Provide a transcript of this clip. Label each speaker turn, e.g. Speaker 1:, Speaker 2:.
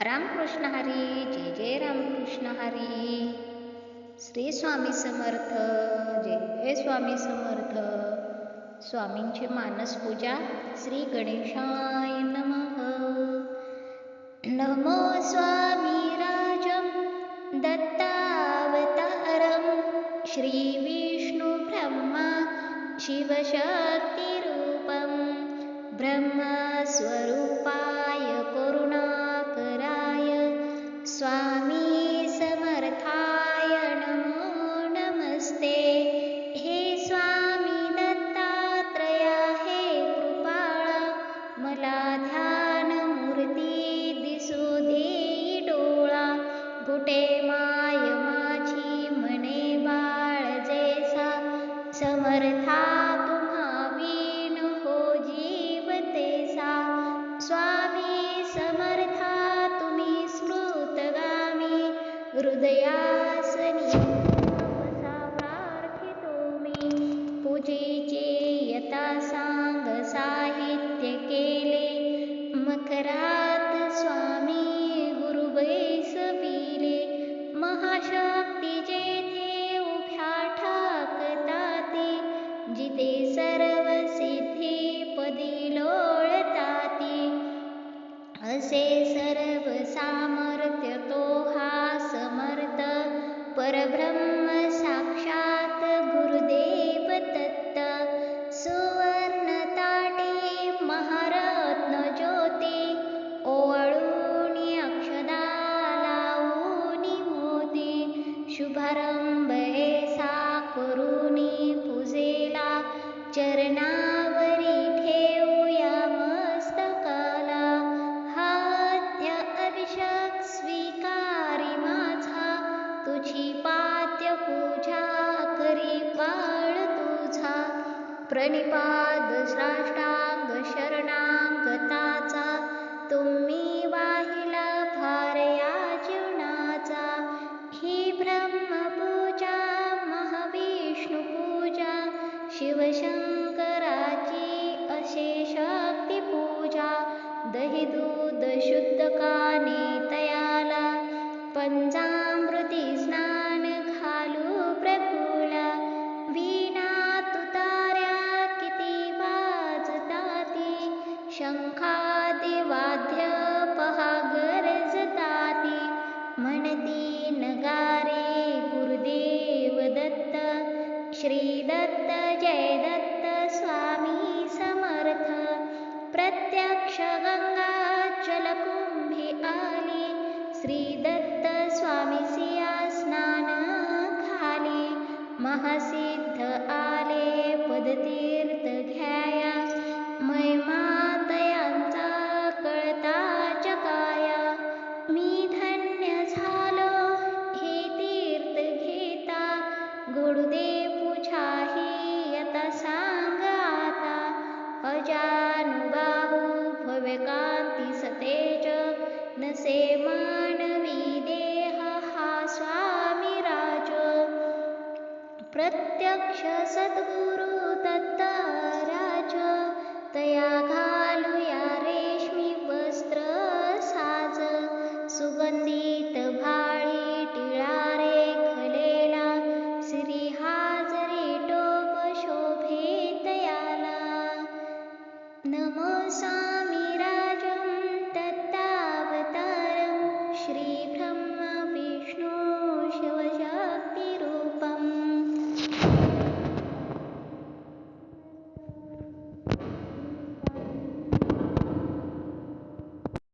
Speaker 1: रामकृष्ण हरी. जय जय रामकृष्ण हरी. श्री स्वामी समर्थ. जय स्वामी समर्थ. स्वामींची मानस पूजा. श्री गणेशाय नमः. नमो स्वामी राजं दत्तावतारं श्री विष्णु ब्रह्मा शिवशक्तिरूपं ब्रह्मस्वरूपाय करुणाकराय स्वामी समर्थाय नमो नमस्ते. हे स्वामी दत्तात्रया हे कृपाळा मला ध्यान मूर्ती दिसू देई डोळा. कुठे माय माझी मने बाळ जैसा समर्था तुम्हा वीण हो जीव तेसा. स्वामी समर्था तुम्ही स्मृतगामी हृदयासनी बसा प्रार्थितो मी. पूजेचे यथा सांग साहित्य केले मकरात स्वामी गुरु बैसविले. महाशक्ती जेथे उभ्या ठाकताती जिथे सर्व सिद्धी पदी लोळताती. असे सर्व सामर्थ्य तो हा समर्थ परब्रह्म साक्षात गुरुदेव दत्त. सुवर्ण ताटे महारत्न ज्योती ओवाळूनी अक्षदा लावूनी मोती. शुभारंभ ऐसा करूनी पूजेला चरणावरी ठेवूया मस्तकाला. हा अभिषेक स्वीकारी माझा तुझी पाद्य पूजा करी बाळ तुझा. प्रणिपात साष्टांग शरणागताचा तुम्ही वाहिला भार या जीवनाचा. ही ब्रह्मपूजा महाविष्णू पूजा शिवशंकराची अशेष शक्ती पूजा. दही दूध शुद्ध काने तयाला पंचामृती स्नान घालू प्रफुला. वीणा तुतार्या किती वाजताती शंखादी वाद्य पहा गरजताती. म्हणती नगारे गुरुदेव दत्त श्री दत्त जय दत्त स्वामी समर्थ. प्रत्यक्ष गंगा जलकुंभी आली श्री दत्त स्वामी सिया स्नान खाली. महासिद्ध आले पदतीर्थ घ्याया महिमा तयांचा कळता जगाया. मी धन्य झालो हे तीर्थ घेता गुरुदे पूजा ही यथा सांग आता. अजानुबाहू भव्यकांती सतेज नसे मानवी देह हा स्वामी राज. प्रत्यक्ष सद्गुरू